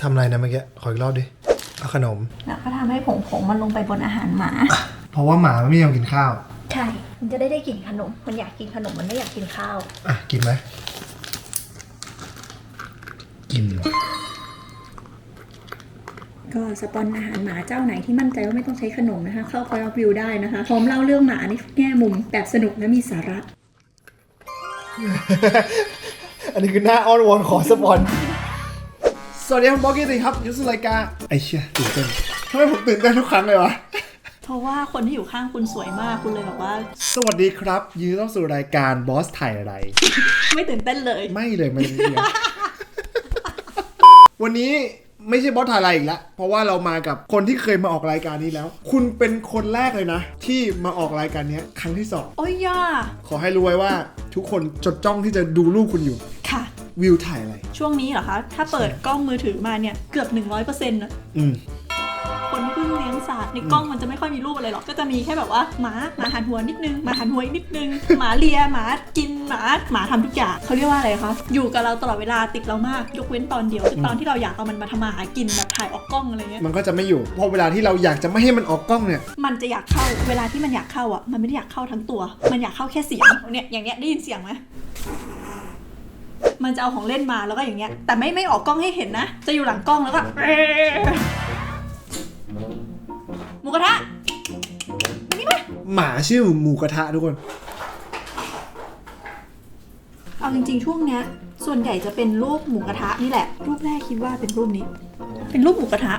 ทำอะไรนะเมื่อกี้ขออีกรอบดิเอาขนมแล้วก็ทำให้ผงมันลงไปบนอาหารหมาเพราะว่าหมามันไม่ยอมกินข้าวใช่มันจะได้กินขนมมันอยากกินขนมมันไม่อยากกินข้าวอ่ะกินไหมกินก็สปอนอาหารหมาเจ้าไหนที่มั่นใจว่าไม่ต้องใช้ขนมนะคะเข้า Point of View ได้นะคะพร้อมเล่าเรื่องหมาในแง่มุมแบบสนุกและมีสาระ อันนี้คือหน้าอ้อนวอนขอสปอนสวัสดีครับบล็อกกี้สิครับยูสุรายการไอ้เชี่ยตื่นเต้นทำไมผมตื่นเต้นทุกครั้งเลยวะเพราะว่าคนที่อยู่ข้างคุณสวยมากคุณเลยแบบว่าสวัสดีครับยืนต้องสู่รายการบอสถ่ายอะไรไม่ตื่นเต้นเลยไม่เลยมันวันนี้ไม่ใช่บอสถ่ายอะไรอีกแล้วเพราะว่าเรามากับคนที่เคยมาออกรายการนี้แล้วคุณเป็นคนแรกเลยนะที่มาออกรายการนี้ครั้งที่2โอ้ยย่าขอให้รู้ไว้ว่าทุกคนจดจ้องที่จะดูรูปคุณอยู่ค่ะวิวถ่ายอะไรช่วงนี้เหรอคะถ้าเปิดกล้องมือถือมาเนี่ยเกือบ 100% นะคนที่เพิ่งเลี้ยงสัตว์ในกล้องมันจะไม่ค่อยมีรูปอะไรหรอกก็จะมีแค่แบบว่าหมาหันหัวนิดนึงหมาหันหัวอีกนิดนึงหมาเลียหมากินหมาทำทุกอย่างเขาเรียกว่าอะไรคะอยู่กับเราตลอดเวลาติดเรามากยกเว้นตอนเดียวคือตอนที่เราอยากเอามันมาทำมาหากินแบบถ่ายออกกล้องอะไรเงี้ยมันก็จะไม่อยู่พอเวลาที่เราอยากจะไม่ให้มันออกกล้องเนี่ยมันจะอยากเข้าเวลาที่มันอยากเข้าอ่ะมันไม่ได้อยากเข้าทั้งตัวมันอยากเข้าแค่เสียงเนี่ยอย่างเนี้ยได้ยินเสียงไหมมันจะเอาของเล่นมาแล้วก็อย่างเงี้ยแต่ไม่ออกกล้องให้เห็นนะจะอยู่หลังกล้องแล้วก็หมูกระทะนี่ไหมหมาชื่อหมูกระทะทุกคนเอาจริงๆช่วงเนี้ยส่วนใหญ่จะเป็นรูปหมูกระทะนี่แหละรูปแรกคิดว่าเป็นรูปนี้เป็นรูปหมูกระทะ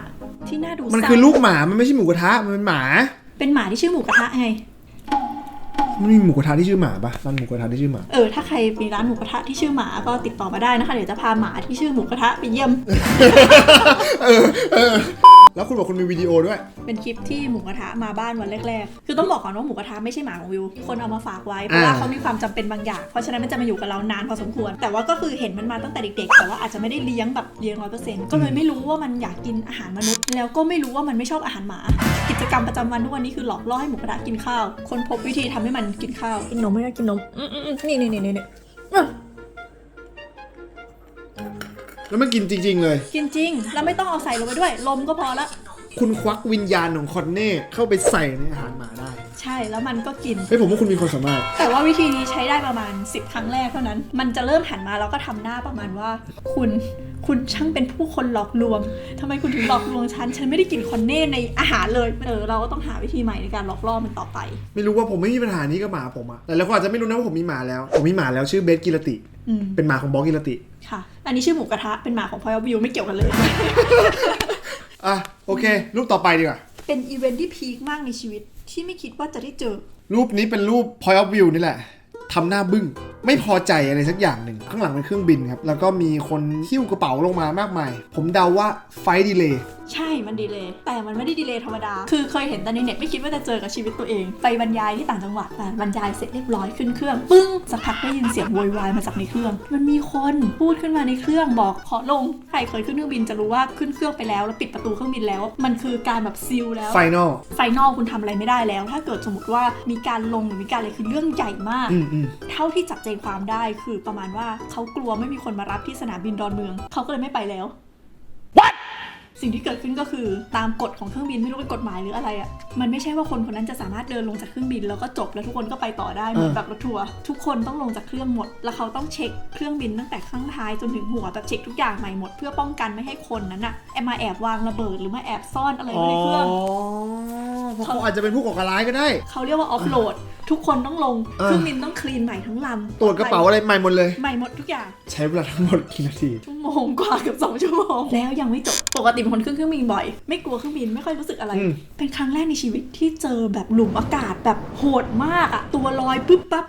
ที่น่าดูมันคือรูปหมามันไม่ใช่หมูกระทะมันเป็นหมาเป็นหมาที่ชื่อหมูกระทะไงมันมีหมูกระทะที่ชื่อหมาปะร้านหมูกระทะที่ชื่อหมาถ้าใครมีร้านหมูกระทะที่ชื่อหมาก็ติดต่อมาได้นะคะเดี๋ยวจะพาหมาที่ชื่อหมูกระทะไปเยี่ยมแล้วคุณบอกคุณมีวิดีโอด้วยเป็นคลิปที่หมูกระทะมาบ้านวันแรกๆคือต้องบอกก่อนว่าหมูกระทะไม่ใช่หมาของวิวคนเอามาฝากไว้เพราะว่าเขามีความจำเป็นบางอย่างเพราะฉะนั้นมันจะมาอยู่กับเรานานพอสมควรแต่ว่าก็คือเห็นมันมาตั้งแต่เด็กๆแต่ว่าอาจจะไม่ได้เลี้ยงแบบเลี้ยง 100% ก็เลยไม่รู้ว่ามันอยากกินอาหารมนุษย์แล้วก็ไม่รู้ว่ามันไม่ชอบอาหารหมากิจกรรมประจำวันทุกวันนี้คือหลอกล่อให้หมูกระทะกินข้าวคนพบวิธีทำให้มันกินข้าวกินนมไม่ได้กินนมนี่แล้วมันกินจริงๆเลยกินจริงแล้วไม่ต้องเอาใส่ลงไปด้วยลมก็พอละคุณควักวิญญาณของคอนเน่เข้าไปใส่ในอาหารหมาได้ใช่แล้วมันก็กินผมว่าคุณมีความสามารถแต่ว่าวิธีนี้ใช้ได้ประมาณ10 ครั้งแรกเท่านั้นมันจะเริ่มหันมาแล้วก็ทำหน้าประมาณว่าคุณช่างเป็นผู้คนหลอกลวงทำไมคุณถึงหลอกลวงฉันไม่ได้กินคอนเน่ในอาหารเลยเราก็ต้องหาวิธีใหม่ในการหลอกล่อมันต่อไปไม่รู้ว่าผมไม่มีปัญหานี้กับหมาผมอะแต่แล้วคนอาจจะไม่รู้นะว่าผมมีหมาแล้วผมมีหมาแล้วชื่อเบสกิรติเป็นหมาของบอสกิรติค่ะอันนี้ชื่อหมูกระทะเป็นหมาของ Point of View ไม่เกี่ยวกันเลยอ่ะโอเครูปต่อไปดีกว่าเป็นอีเวนท์ที่พีคมากในชีวิตที่ไม่คิดว่าจะได้เจอรูปนี้เป็นรูป Point of View นี่แหละทำหน้าบึ้งไม่พอใจอะไรสักอย่างหนึ่งข้างหลังเป็นเครื่องบินครับแล้วก็มีคนหิ้วกระเป๋าลงมามากมายผมเดาว่าไฟดีเลย์ใช่มันดีเลย์แต่มันไม่ได้ดีเลย์ธรรมดาคือเคยเห็นแต่ในเน็ตไม่คิดว่าจะเจอกับชีวิตตัวเองไปบรรยายที่ต่างจังหวัดบรรยายเสร็จเรียบร้อยขึ้นเครื่องปึ้งสักพักได้ยินเสียงโวยวายมาจากในเครื่องมันมีคนพูดขึ้นมาในเครื่องบอกขอลงใครเคยขึ้นเครื่องบินจะรู้ว่าขึ้นเครื่องไปแล้วปิดประตูเครื่องบินแล้วมันคือการแบบซีลแล้วไฟนอลคุณทำอะไรไม่ได้แล้วถ้าเกิดสมมติว่ามีการลงหรือมีการอะไรคือเรื่องใหญ่มากเท่าที่จับใจความได้คือประมาณว่าเขากลัวไม่มีคนมารับที่สนามบินดอนเมืองเขาก็เลยไม่ไปแล้ว What? สิ่งที่เกิดขึ้นก็คือตามกฎของเครื่องบินไม่รู้เป็นกฎหมายหรืออะไรอ่ะมันไม่ใช่ว่าคนคนนั้นจะสามารถเดินลงจากเครื่องบินแล้วก็จบแล้วทุกคนก็ไปต่อได้เหมือนแบบรถทัวร์ทุกคนต้องลงจากเครื่องหมดแล้วเขาต้องเช็คเครื่องบินตั้งแต่ข้างท้ายจนถึงหัวแบบเช็คทุกอย่างใหม่หมดเพื่อป้องกันไม่ให้คนนั้นอ่ะมาแอบวางระเบิดหรือมาแอบซ่อนอะไรไว้ในเครื่องเพราะเขาอาจจะเป็นผู้ก่อการร้ายก็ได้เขาเรียกว่าออฟโหลดทุกคนต้องลงเครื่องบินต้องคลีนใหม่ทั้งลำตรวจกระเป๋าอะไรใหม่หมดเลยใหม่หมดทุกอย่างใช้เวลาทั้งหมดกี่นาทีชั่วโมงกว่ากับ2 ชั่วโมงแล้วยังไม่จบปกติเป็นคนขึ้นเครื่องบินบ่อยไม่กลัวเครื่องบินไม่ค่อยรู้สึกอะไรเป็นครั้งแรกในชีวิตที่เจอแบบหลุมอากาศแบบโหดมากอะตัวลอยปึ๊บปั๊บ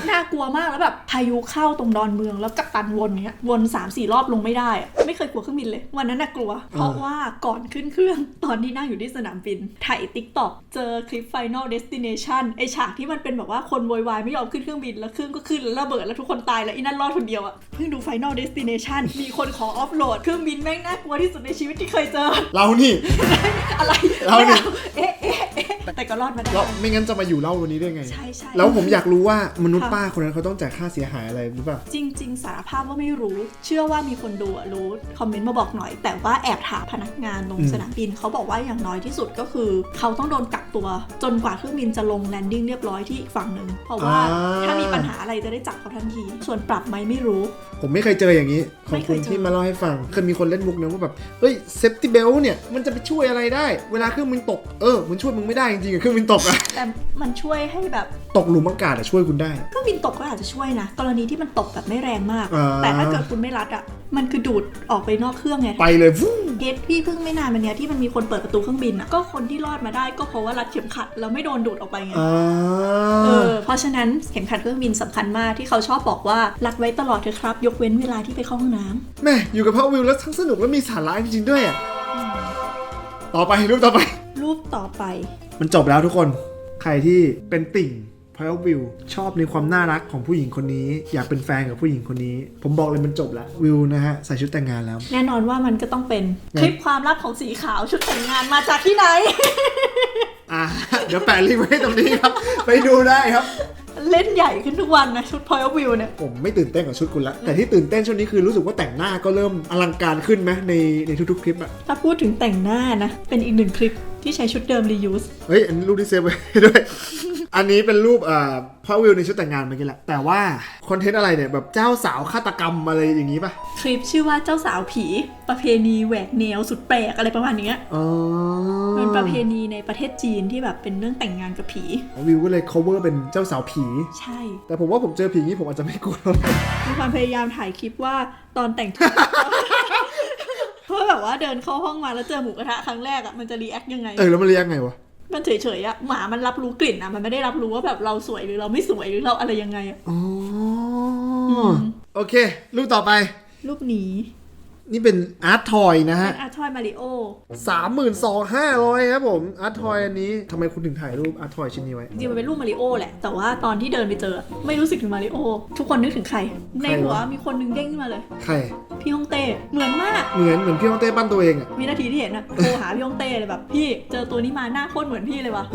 น่ากลัวมากแล้วแบบพายุเข้าตรงดอนเมืองแล้วกัปตันวนเนี้ยวน 3-4 รอบลงไม่ได้ไม่เคยกลัวเครื่องบินเลยวันนั้นน่ะกลัวเพราะว่าก่อนขึ้นเครื่องตอนที่นั่งอยู่ที่สนามบินถ่าย TikTok เจอคลิป Final Destination ไอฉากที่มันเป็นแบบว่าคนโวยวายไม่ยอมขึ้นเครื่องบินแล้วเครื่องก็ขึ้นแล้วระเบิดแล้วทุกคนตายแล้วอีนั่นรอดคนเดียวอะเพิ่งดู Final Destination มีคนขอออฟโหลดเครื่องบินแม่งน่ากลัวที่สุดในชีวิตที่เคยเจอเรานี่อะไรเรานี่ แต่ก็รอดมาได้ แล้วไม่งั้นจะมาอยู่เล่าวันนี้ได้ไง ใช่ใช่ แล้วผมอยากรู้ว่ามนุษย์ป้าคนนั้นเขาต้องจ่ายค่าเสียหายอะไรหรือเปล่า จริง ๆ สารภาพว่าไม่รู้ เชื่อว่ามีคนดูอะรู้คอมเมนต์มาบอกหน่อย แต่ว่าแอบถามพนักงานลงสนามบินเขาบอกว่าอย่างน้อยที่สุดก็คือเขาต้องโดนกักตัวจนกว่าเครื่องบินจะลงแลนดิ้งเรียบร้อยที่อีกฝั่งหนึ่งเพราะว่าถ้ามีปัญหาอะไรจะได้จับเขาทันทีส่วนปรับไหมไม่รู้ ผมไม่เคยเจออย่างนี้ขอบ ไม่เค คุณ ยเจอ ที่มาเล่าให้ฟังเคยมีคนเล่นมุกนะว่าแบบเฮ้ยเซฟตี้เบลเนี่ยมันจะไปช่วยอะไรได้เวลาเครื่องบินตกมันช่วยมึงไม่ได้จริงๆอะเครื่องบินตกอะ แต่มันช่วยให้แบบ ตกหลุมอากาศอะช่วยคุณได้ เครื่องบินตกก็อาจจะช่วยนะกรณีที่มันตกแบบไม่แรงมาก อ่า แต่ถ้าเกิดคุณไม่รัดอ่ะมันคือดูดออกไปนอกเครื่องไง ไปเลยฟู้ เคสพี่เพิ่งไม่นานมาเนี้ยที่มันมีคนเปิดประตูเครื่องบินอ่ะก็คนที่รอดมาได้ก็เพราะว่ารัดเข็มขัดแล้วไม่โดนดูดออกไปไงเพราะฉะนั้นเข็มขัดเครื่องบินสำคัญมากที่เขาชอบบอกว่ารัดไว้ตลอดเถอะครับยกเว้นเวลาที่ไปเข้าห้องน้ำ แม่อยู่กับพ่อวิวแล้วทั้งสนุกและมีสาระจริงๆด้วยอะต่อไปรูปต่อไป รูปต่อไป มันจบแล้วทุกคนใครที่เป็นติ่งพอยวิวชอบในความน่ารักของผู้หญิงคนนี้อยากเป็นแฟนกับผู้หญิงคนนี้ผมบอกเลยมันจบแล้ววิวนะฮะใส่ชุดแต่งงานแล้ว แน่นอนว่ามันก็ต้องเป็นคลิปความลับของสีขาวชุดแต่งงานมาจากที่ไหน เดี๋ยวแปะลิงก์ไว้ให้ตรงนี้ครับ ไปดูได้ครับ เล่นใหญ่ขึ้นทุกวันนะชุด Point of View เนี่ย ผมไม่ตื่นเต้นกับชุดคุณละแต่ที่ตื่นเต้นช่วงนี้คือรู้สึกว่าแต่งหน้าก็เริ่มอลังการขึ้นไหมในทุกๆคลิปอะ ถ้าพูดถึงแต่งหน้านะเป็นอีกหนึ่งคลิปที่ใช้ชุดเดิม reuse เฮ้ยอันนี้รูปที่เซฟไว้ด้วย อันนี้เป็นรูปพ่อวิวในชุดแต่งงานเมื่อกี้แหละแต่ว่าคอนเทนต์อะไรเนี่ยแบบเจ้าสาวฆาตกรรมอะไรอย่างนี้ป่ะ คลิปชื่อว่าเจ้าสาวผีประเพณีแหวกแนวสุดแปลกอะไรประมาณนี้ อ๋อ เป็นประเพณีในประเทศจีนที่แบบเป็นเรื่องแต่งงานกับผี วิวก็เลย cover เป็นเจ้าสาวผี ใช่ แต่ผมว่าผมเจอผีนี้ผมอาจจะไม่กลัวเท่าไหร่ มีความพยายามถ่ายคลิปว่าตอนแต่ง เพราะแบบว่าเดินเข้าห้องมาแล้วเจอหมูกระทะครั้งแรกอะมันจะรีแอคยังไง แล้วมันเรียกไงวะ มันเฉยๆอะหมามันรับรู้กลิ่นอะมันไม่ได้รับรู้ว่าแบบเราสวยหรือเราไม่สวยหรือเราอะไรยังไงอะ อ๋อโอเครูปต่อไป รูปนี้ นี่เป็นอาร์ตทอยนะฮะ เป็นอาร์ทอยมาริโอ 32,500 ครับผมอาร์ตทอยอันนี้ทำไมคุณถึงถ่ายรูปอาร์ตทอยชิ้นนี้ไว้ จริงๆมันเป็นรูปมาริโอแหละแต่ว่าตอนที่เดินไปเจอไม่รู้สึกถึงมาริโอทุกคนนึกถึงใครในหัวมีคนนึงเด้งขึ้นมาเลย ใคร พี่ฮ่องเต้เหมือนมาก เหมือนพี่ฮ่องเต้ปั้นตัวเองอ่ะ วินาทีที่เห็นอะโทรหาพี่ฮ่องเต้เลยแบบพี่เจอตัวนี้มาหน้าโคตรเหมือนพี่เลยว่ะ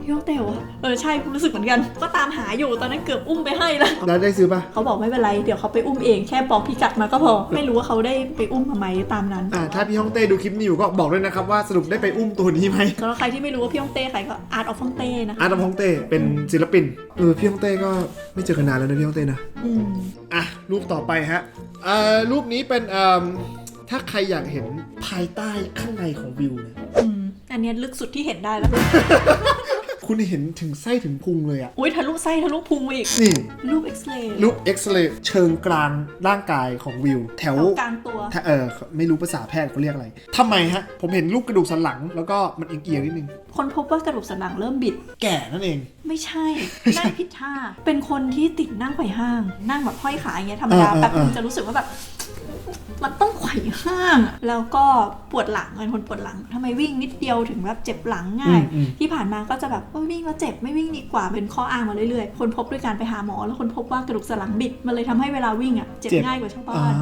พี่ฮ่องเต้วะใช่รู้สึกเหมือนกันก็ตามหาอยู่ตอนนั้นเกือบอุ้มไปให้แล้ว แล้วได้ซื้อป่ะ เขาบอกไม่เป็นไรเดี๋ยวเขาไปอุ้มเองแค่บอกพี่กัดมาก็พอไม่รู้ว่าเขาได้ไปอุ้มทำไมตามนั้น ถ้าพี่ฮ่องเต้ดูคลิปนี้อยู่ก็บอกด้วยนะครับว่าสรุปได้ไปอุ้มตัวนี้ไหม สำหรับใครที่ไม่รู้ว่าพี่ฮ่องเต้ใครก็อาร์ตออฟฮ่องเต้นะคะ อาร์ตฮ่องเต้เป็นศิลปินพี่ฮ่องเต้ก็ไม่เจอกันนานแล้วนะพี่ฮ่องเต้นะ รูปต่อไปฮะรูปนี้เป็นถ้าใครอยากเห็นภายใต้ข้างในของวิวเนี่ย อันนี้ลึกสุดที่เห็นได้แล้ว คุณเห็นถึงไส้ถึงพุงเลยอ่ะ อุ้ยทะลุไส้ทะลุพุงไปอีก นี่ รูปเอ็กซเรย์ รูปเอ็กซเรย์เชิงกลางร่างกายของวิวแถว กลางตัว ไม่รู้ภาษาแพทย์เขาเรียกอะไรทำไมฮะผมเห็นรูปกระดูกสันหลังแล้วก็มันเอียงๆนิดนึง คนพบว่ากระดูกสันหลังเริ่มบิด แก่นั่นเอง ไม่ใช่ นั่งผิดท่า เป็นคนที่ติดนั่งไขว่ห้าง นั่งแบบห้อยขาอย่างเงี้ยธรรมดาแบบนึงจะรู้สึกว่าแบบมันต้องไขว่ห้างอะแล้วก็ปวดหลังเป็นคนปวดหลังทำไมวิ่งนิดเดียวถึงแบบเจ็บหลังง่าย ที่ผ่านมาก็จะแบบวิ่งแล้วเจ็บไม่วิ่งดีกว่าเป็นข้ออ้างมาเรื่อยๆคนพบด้วยการไปหาหมอแล้วคนพบว่ากระดูกสันหลังบิดมันเลยทำให้เวลาวิ่งอ่ะเจ็บง่ายกว่าชาวบ้าน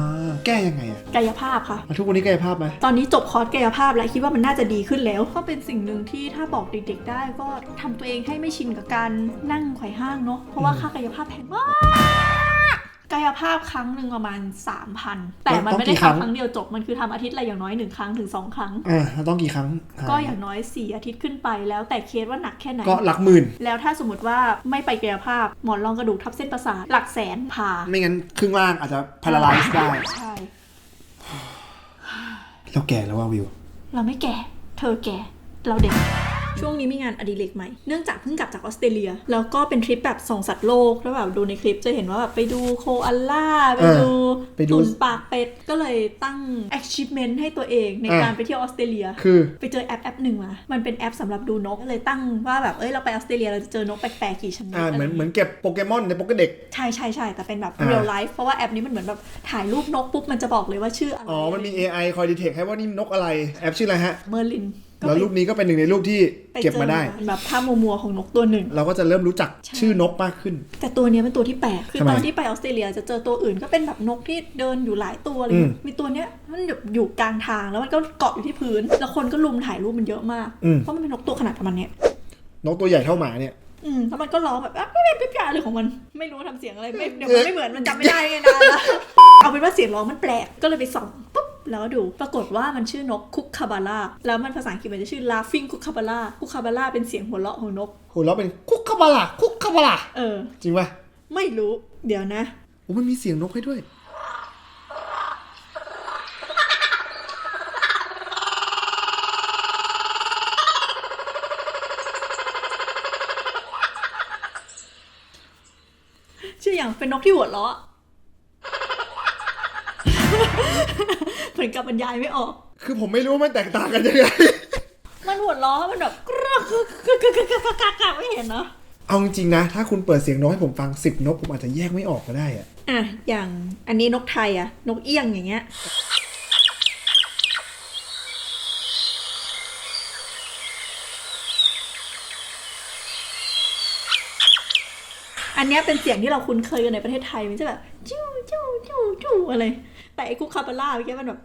แก้ยังไงอ่ะ กายภาพค่ะ ทุกวันนี้กายภาพไหม ตอนนี้จบคอร์สกายภาพแล้วคิดว่ามันน่าจะดีขึ้นแล้วก็เป็นสิ่งหนึ่งที่ถ้าบอกเด็กๆได้ก็ทำตัวเองให้ไม่ชินกับการนั่งไขว่ห้างเนาะเพราะว่าค่ากายภาพแพงมากกายภาพครั้งหนึ่งประมาณ 3,000 แต่มันไม่ได้ทำครั้งเดียวจบมันคือทำอาทิตย์ละอย่างน้อย1ครั้งถึง2ครั้งต้องกี่ครั้งก็อย่างน้อย4อาทิตย์ขึ้นไปแล้วแต่เคสว่าหนักแค่ไหนก็หลักหมื่นแล้วถ้าสมมติว่าไม่ไปกายภาพหมอนรองกระดูกทับเส้นประสาทหลักแสนผ่าไม่งั้นครึ่งล่างอาจจะพาราไลซ์ได้ใช่เราแก่แล้วว่าวิวเราไม่แก่เธอแก่เราเด็กช่วงนี้มีงานอดิเรกใหม่เนื่องจากเพิ่งกลับจากออสเตรเลียแล้วก็เป็นทริปแบบส่องสัตว์โลกแล้วแบบดูในคลิปจะเห็นว่าแบบไปดูโคอาล่าไปดูตุ่นปากเป็ดก็เลยตั้ง achievement ให้ตัวเองในการไปเที่ยวออสเตรเลียคือไปเจอแอปหนึ่งมามันเป็นแอปสำหรับดูนกก็เลยตั้งว่าแบบเราไปออสเตรเลียเราจะเจอนกแปลกๆกี่ชนิดเหมือนเก็บโปเกมอนในโปเกเด็กใช่แต่เป็นแบบ real life เพราะว่าแอปนี้มันเหมือนแบบถ่ายรูปนกปุ๊บมันจะบอกเลยว่าชื่ออะไรมันมี AI คอยดีเทคให้ว่านี่นกอะไรแอปชื่ออะไรฮะเมอร์ลินแล้วรูปนี้ก็เป็นหนึ่งในรูปที่เก็บมาได้แบบภาพมัวๆของนกตัวหนึ่งเราก็จะเริ่มรู้จักชื่อนกมากขึ้นแต่ตัวนี้เป็นตัวที่แปลกคือตอนที่ไปออสเตรเลียจะเจอตัวอื่นก็เป็นแบบนกที่เดินอยู่หลายตัวเลยมีตัวเนี้ยมันอยู่กลางทางแล้วมันก็เกาะอยู่ที่พื้นแล้วคนก็ลุมถ่ายรูปมันเยอะมากเพราะมันเป็นนกตัวขนาดประมาณเนี้ย นกตัวใหญ่เท่าหมาเนี่ย แล้วมันก็ร้องแบบปิ๊บๆอะไรของมันไม่รู้ว่าทำเสียงอะไรไม่เดี๋ยวมันไม่เหมือนมันจำไม่ได้ไงนะเอาเป็นว่าเสียงร้องมันแปลกก็เลยไปส่องปุ๊บแล้วก็ดูปรากฏว่ามันชื่อนกคุกคาบาร่าแล้วมันภาษาอังกฤษมันจะชื่อ laughing คุกคาบาร่าคุกคาบาร่าเป็นเสียงหัวเราะของนก หัวเราะเป็นคุกคาบาลาคุกคาบาลาจริงป่ะ ไม่รู้เดี๋ยวนะ โอ้มันมีเสียงนกให้ด้วยชื่ออย่างเป็นนกที่หัวเราะ เหมือนกับบรรยายไม่ออก คือผมไม่รู้ว่ามันแตกต่างกันยังไง มันหัวเราะมันแบบไม่เห็นเนาะ เอาจริงๆนะถ้าคุณเปิดเสียงนกให้ผมฟัง10 นกผมอาจจะแยกไม่ออกก็ได้อะ อย่างอันนี้นกไทยนกเอี้ยงอย่างเงี้ยอันนี้เป็นเสียงที่เราคุ้นเคยกันในประเทศไทยมันจะแบบจิ้วจิ้วจิ้วจิ้วอะไรแต่ไอ้คุกคาบาร่าเมื่อกี้มันแบบ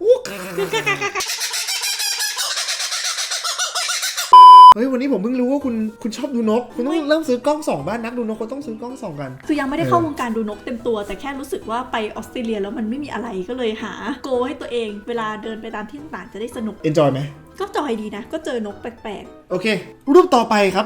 เฮ้ยวันนี้ผมเพิ่งรู้ว่าคุณชอบดูนกคุณต้องเริ่มซื้อกล้องส่องบ้านนักดูนกเขาต้องซื้อกล้องส่องกันคือยังไม่ได้เข้าวงการดูนกเต็มตัวแต่แค่รู้สึกว่าไปออสเตรเลียแล้วมันไม่มีอะไรก็เลยหาโกให้ตัวเองเวลาเดินไปตามที่ต่างๆจะได้สนุก enjoy ไหมก็จอยดีนะก็เจอนกแปลกๆโอเครูปต่อไปครับ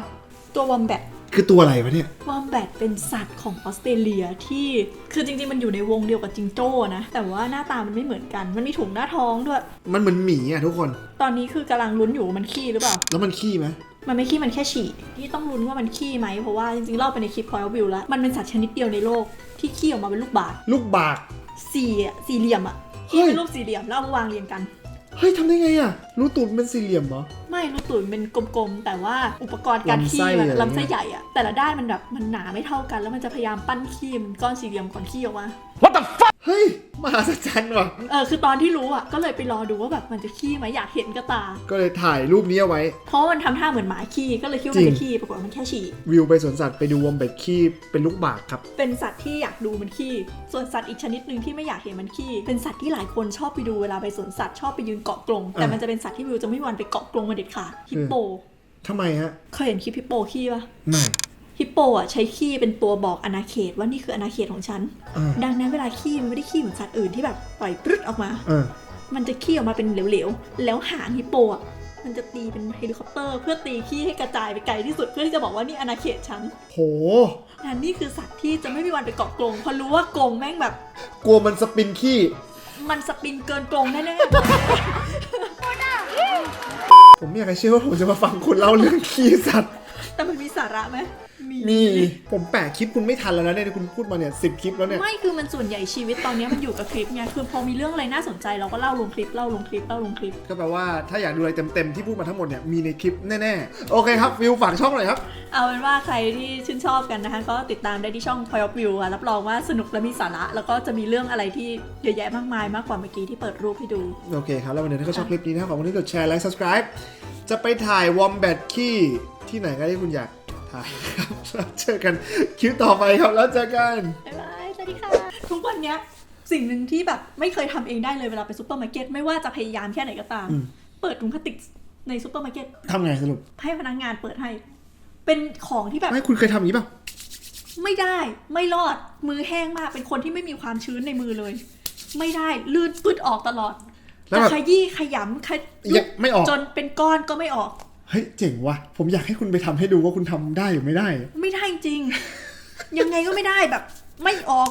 ตัววอมแบทคือตัวอะไรวะเนี่ยว อมแบทเป็นสัตว์ของออสเตรเลียที่คือจริงๆมันอยู่ในวงเดียวกับจิงโจ้นะแต่ว่าหน้าตามันไม่เหมือนกันมันมีถุงหน้าท้องด้วยมันเหมือนหมีทุกคนตอนนี้คือกำลังลุ้นอยู่มันขี้หรือเปล่าแล้วมันขี้ไหมมันไม่ขี้มันแค่ฉี่ที่ต้องลุ้นว่ามันขี้ไหมเพราะว่าจริงๆเล่าไปในคลิป Point of View แล้วมันเป็นสัตว์ชนิดเดียวในโลกที่ขี้ออกมาเป็นลูกบาศก์สี่เหลี่ยมขี้เป็นรูปสี่เหลี่ยมแล้วเอามาวางเรียงกันเฮ้ยทำได้ไงรูตูดเป็นสี่เหลี่ยมเหรอไม่รูตูดเป็นกลมๆแต่ว่าอุปกรณ์การขี้ลำไส้ใหญ่แต่ละด้านมันแบบมันหนาไม่เท่ากันแล้วมันจะพยายามปั้นขี้มันก้อนสี่เหลี่ยมก่อนขี้ออกมา What the fuck เฮ้ยมหัศจรรย์ว่ะคือตอนที่รู้ก็เลยไปรอดูว่าแบบมันจะขี้ไหมอยากเห็นกับตาก็เลยถ่ายรูปนี้เอาไว้เพราะมันทำท่าเหมือนหมาขี้ก็เลยคิดว่ามันจะขี้ปรากฏมันแค่ฉี่วิวไปสวนสัตว์ไปดูวอมแบทขี้เป็นลูกบาศก์ครับเป็นสัตว์ที่อยากดูมันขี้ส่วนสัตว์อีกชนิดนึงที่ไม่อยากเห็นมันขี้เป็นสัตว์ที่หลายคนชอบไปดูเวลาไปสวนสัตว์ชอบไปยืนเกาะกรงแต่มันจะเป็นสัตว์ที่วิวจะไม่มีวันไปเกาะกรงมาเด็ดขาดฮิปโปทำไมฮะเคยเห็นคลิปฮิปโปขี้ปะไม่ฮิปโปใช้ขี้เป็นตัวบอกอาณาเขตว่านี่คืออาณาเขตของฉันดังนั้นเวลาขี้มันไม่ได้ขี้เหมือนสัตว์อื่นที่แบบปล่อยปรึ๊ดออกมามันจะขี้ออกมาเป็นเหลวๆแล้วหางฮิปโปมันจะตีเป็นเฮลิคอปเตอร์เพื่อตีขี้ให้กระจายไปไกลที่สุดเพื่อที่จะบอกว่านี่อาณาเขตฉันโหนี่คือสัตว์ที่จะไม่มีวันไปเกาะกรงเพราะรู้ว่ากรงแม่งแบบกลัวมันสปินขี้มันสปินเกินกรงแน่ๆผมไม่อยากจะเชื่อว่าผมจะมาฟังคุณเล่าเรื่องขี้สัตว์แต่มันมีสาระไหมมีผมแปะคลิปคุณไม่ทันแล้วนะเนี่ยคุณพูดมาเนี่ย10 คลิปแล้วเนี่ยไม่คือมันส่วนใหญ่ชีวิตตอนนี้มันอยู่กับคลิปไงคือพอมีเรื่องอะไรน่าสนใจเราก็เล่าลงคลิปก็แปลว่าถ้าอยากดูอะไรเต็มๆที่พูดมาทั้งหมดเนี่ยมีในคลิปแน่ๆโอเคครับวิวฝากช่องหน่อยครับเอาเป็นว่าใครที่ชื่นชอบกันนะคะก็ติดตามได้ที่ช่อง Point of View รับรองว่าสนุกและมีสาระแล้วก็จะมีเรื่องอะไรที่เยอะแยะมากมายมากกว่าเมื่อกี้ที่เปิดรูปให้ดูโอเคครับแล้ววันนี้ถ้าชอบคลิปนี้นะครับขอบคุณที่กดแชร์ไลค์ subscribe จะไปถ่ายวอมแบทขี้ที่ไหนก็ได้คุณอยากครับเจอกันคลิปต่อไปครับแล้วเจอกันบ๊ายบายสวัสดีค่ะทุกวันนี้สิ่งหนึ่งที่แบบไม่เคยทำเองได้เลยเวลาไปซุปเปอร์มาร์เก็ตไม่ว่าจะพยายามแค่ไหนก็ตามเปิดถุงพลาสติกในซุปเปอร์มาร์เก็ตทำไงสรุปให้พนักงานเปิดให้เป็นของที่แบบไม่คุณเคยทำอย่างนี้ป่ะไม่ได้ไม่รอดมือแห้งมากเป็นคนที่ไม่มีความชื้นในมือเลยไม่ได้ลื่นปืดออกตลอดแต่ขยี้ขยำไม่ออกจนเป็นก้อนก็ไม่ออกเฮ้ยเจ๋งว่ะผมอยากให้คุณไปทำให้ดูว่าคุณทำได้หรือไม่ได้ไม่ได้จริงยังไงก็ไม่ได้แบบไม่ออก